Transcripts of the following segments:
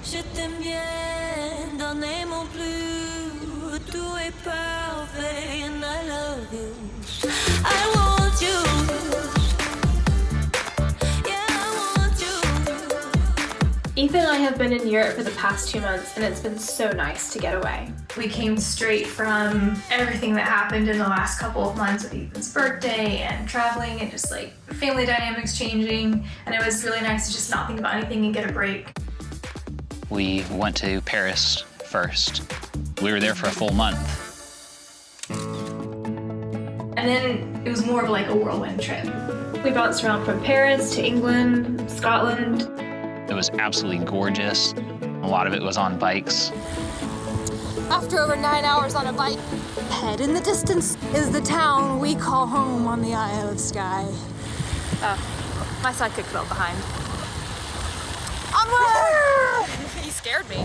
Je t'aime bien, donnez-moi plus. Tout est parfait, and I love you. I want you. Yeah, I want you. Ethan and I have been in Europe for the past 2 months, and it's been so nice to get away. We came straight from everything that happened in the last couple of months with Ethan's birthday and traveling and just like family dynamics changing, and it was really nice to just not think about anything and get a break. We went to Paris first. We were there for a full month. And then it was more of like a whirlwind trip. We bounced around from Paris to England, Scotland. It was absolutely gorgeous. A lot of it was on bikes. After over 9 hours on a bike, ahead in the distance is the town we call home on the Isle of Skye. My sidekick fell behind. Onward! He scared me.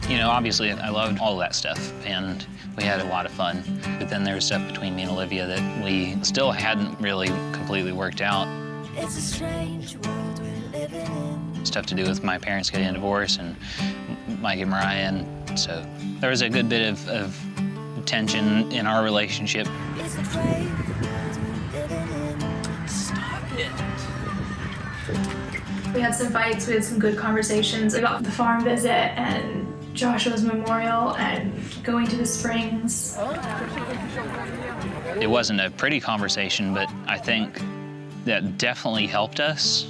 You know, obviously I loved all of that stuff and we had a lot of fun. But then there was stuff between me and Olivia that we still hadn't really completely worked out. It's a strange world we're living in. Stuff to do with my parents getting a divorce and Micah and Moriah, and so there was a good bit of tension in our relationship. It's a brave world we're living in. Stop it. We had some fights, we had some good conversations about the farm visit and Joshua's memorial and going to the springs. It wasn't a pretty conversation, but I think that definitely helped us.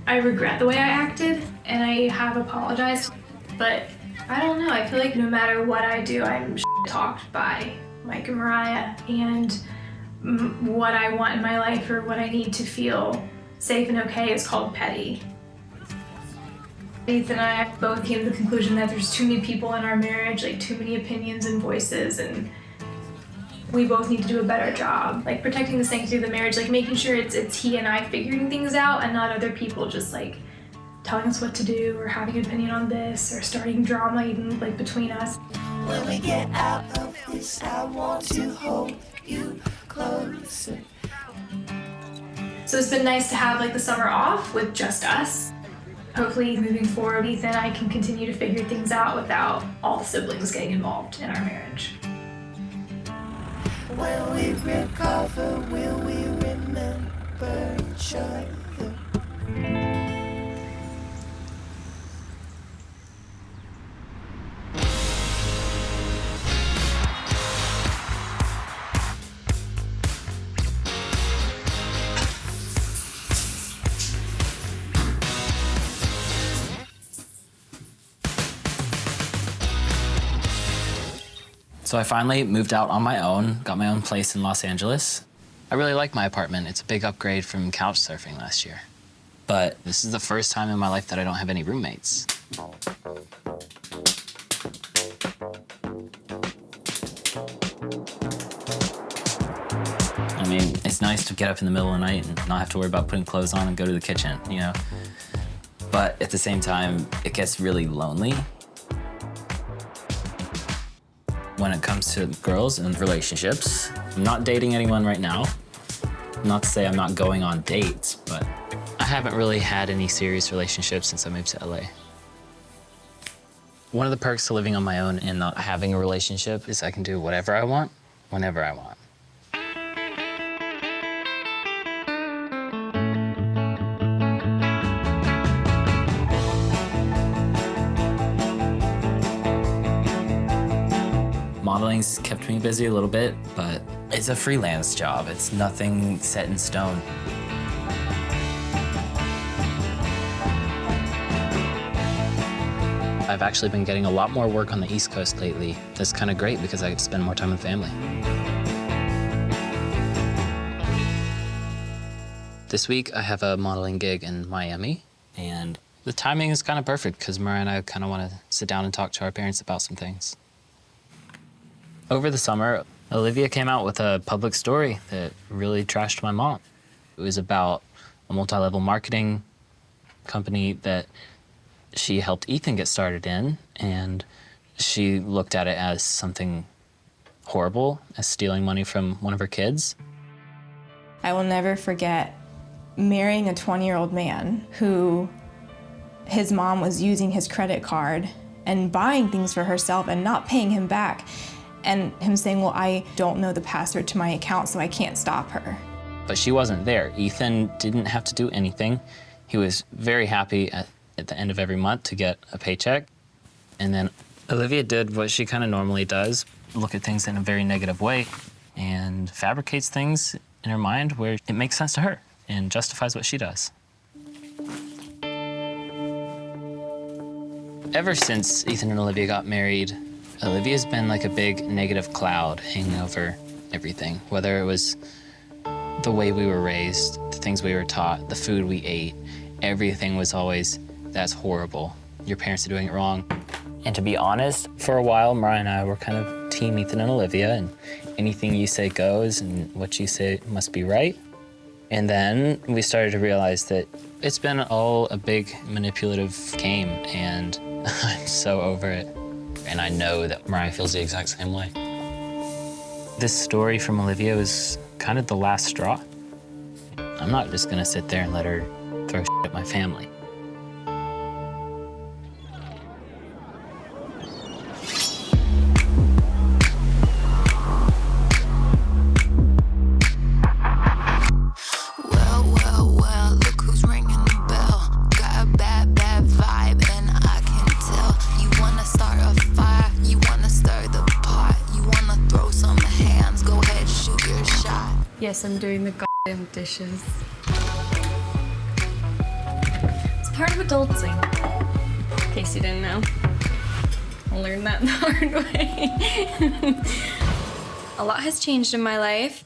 I regret the way I acted, and I have apologized, but I don't know, I feel like no matter what I do, I'm talked by Mike and Moriah, and what I want in my life or what I need to feel safe and okay is called petty. Ethan and I both came to the conclusion that there's too many people in our marriage, like too many opinions and voices, and we both need to do a better job, like protecting the sanctity of the marriage, like making sure it's he and I figuring things out and not other people just like telling us what to do or having an opinion on this or starting drama even like between us. When we get out of this, I want to hold you closer. So it's been nice to have like the summer off with just us. Hopefully moving forward, Ethan and I can continue to figure things out without all the siblings getting involved in our marriage. When we recover, will we remember each other? So I finally moved out on my own, got my own place in Los Angeles. I really like my apartment. It's a big upgrade from couch surfing last year. But this is the first time in my life that I don't have any roommates. I mean, it's nice to get up in the middle of the night and not have to worry about putting clothes on and go to the kitchen, you know? But at the same time, it gets really lonely. When it comes to girls and relationships, I'm not dating anyone right now. Not to say I'm not going on dates, but I haven't really had any serious relationships since I moved to LA. One of the perks to living on my own and not having a relationship is I can do whatever I want, whenever I want. Modeling's kept me busy a little bit, but it's a freelance job. It's nothing set in stone. I've actually been getting a lot more work on the East Coast lately. That's kind of great because I get to spend more time with family. This week, I have a modeling gig in Miami, and the timing is kind of perfect because Moriah and I kind of want to sit down and talk to our parents about some things. Over the summer, Olivia came out with a public story that really trashed my mom. It was about a multi-level marketing company that she helped Ethan get started in, and she looked at it as something horrible, as stealing money from one of her kids. I will never forget marrying a 20-year-old man who his mom was using his credit card and buying things for herself and not paying him back, and him saying, well, I don't know the password to my account, so I can't stop her. But she wasn't there. Ethan didn't have to do anything. He was very happy at the end of every month to get a paycheck. And then Olivia did what she kind of normally does, look at things in a very negative way and fabricates things in her mind where it makes sense to her and justifies what she does. Ever since Ethan and Olivia got married, Olivia's been like a big negative cloud hanging over everything, whether it was the way we were raised, the things we were taught, the food we ate. Everything was always, that's horrible. Your parents are doing it wrong. And to be honest, for a while, Moriah and I were kind of team Ethan and Olivia, and anything you say goes, and what you say must be right. And then we started to realize that it's been all a big manipulative game, and I'm so over it. And I know that Moriah feels the exact same way. This story from Olivia was kind of the last straw. I'm not just gonna sit there and let her throw shit at my family. Well, look who's ringing the bell. Got a bad vibe, and I can tell. You wanna start a fire, you wanna stir the pot, you wanna throw some hands, go ahead, shoot your shot. Yes, I'm doing the goddamn dishes. It's part of adulting, in case you didn't know. I learned that the hard way. A lot has changed in my life.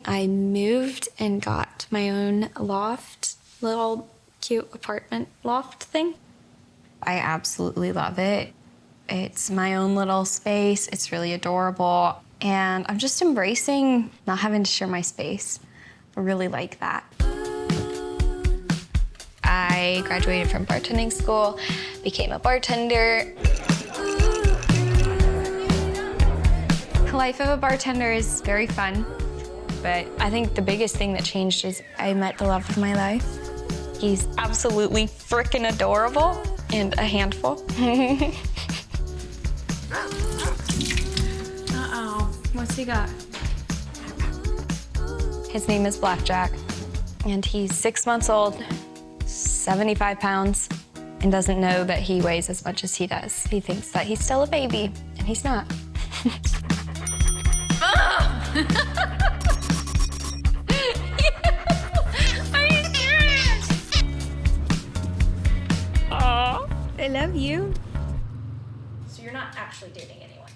I moved and got my own loft, little cute apartment loft thing. I absolutely love it. It's my own little space. It's really adorable. And I'm just embracing not having to share my space. I really like that. I graduated from bartending school, became a bartender. The life of a bartender is very fun. But I think the biggest thing that changed is I met the love of my life. He's absolutely frickin' adorable and a handful. Uh-oh, what's he got? His name is Blackjack, and he's 6 months old, 75 pounds, and doesn't know that he weighs as much as he does. He thinks that he's still a baby, and he's not. I love you. So you're not actually dating anyone?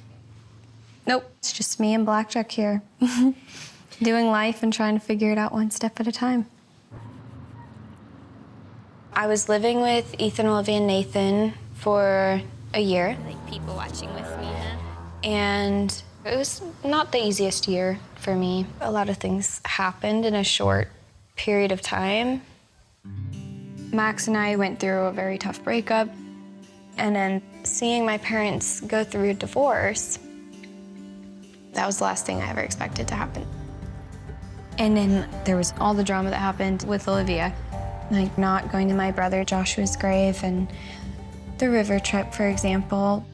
Nope, it's just me and Blackjack here. Doing life and trying to figure it out one step at a time. I was living with Ethan, Olivia, and Nathan for a year. Like people watching with me. And it was not the easiest year for me. A lot of things happened in a short period of time. Max and I went through a very tough breakup. And then seeing my parents go through a divorce, that was the last thing I ever expected to happen. And then there was all the drama that happened with Olivia, like not going to my brother Joshua's grave and the river trip, for example.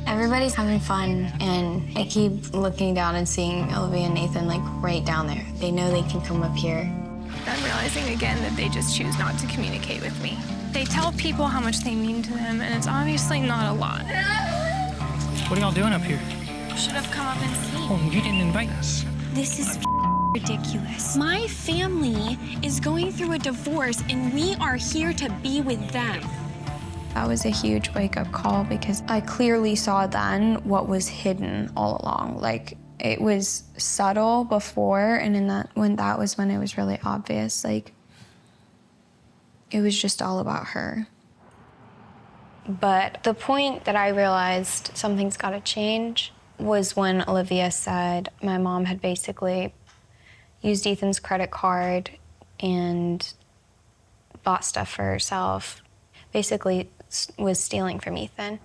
Everybody's having fun, and I keep looking down and seeing Olivia and Nathan like right down there. They know they can come up here. I'm realizing again that they just choose not to communicate with me. They tell people how much they mean to them, and it's obviously not a lot. What are y'all doing up here? Should have come up and seen. Oh, you didn't invite us. This is ridiculous. My family is going through a divorce, and we are here to be with them. That was a huge wake-up call because I clearly saw then what was hidden all along. Like, it was subtle before, and that was when it was really obvious. Like, it was just all about her. But the point that I realized something's got to change was when Olivia said my mom had basically used Ethan's credit card and bought stuff for herself, basically was stealing from Ethan.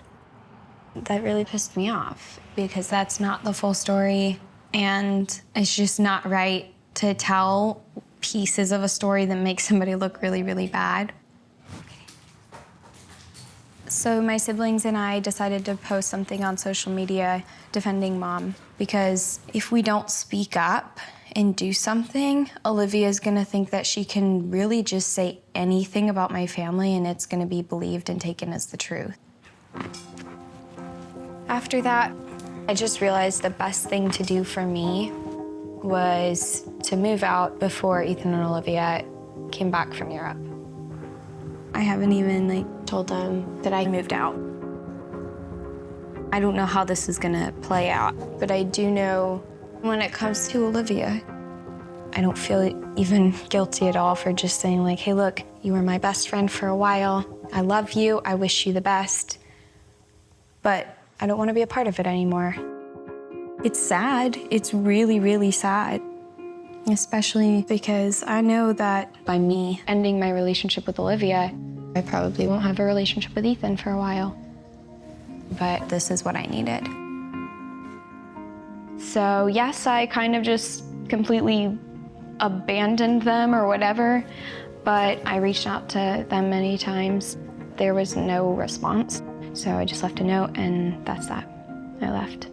That really pissed me off because that's not the full story, and it's just not right to tell pieces of a story that make somebody look really, really bad. So my siblings and I decided to post something on social media defending Mom, because if we don't speak up and do something, Olivia's gonna think that she can really just say anything about my family and it's gonna be believed and taken as the truth. After that, I just realized the best thing to do for me was to move out before Ethan and Olivia came back from Europe. I haven't even told them that I moved out. I don't know how this is gonna play out, but I do know when it comes to Olivia, I don't feel even guilty at all for just saying hey, look, you were my best friend for a while. I love you, I wish you the best, but I don't wanna be a part of it anymore. It's sad, it's really, really sad. Especially because I know that by me ending my relationship with Olivia, I probably won't have a relationship with Ethan for a while. But this is what I needed. So yes, I kind of just completely abandoned them or whatever, but I reached out to them many times. There was no response. So I just left a note and that's that. I left.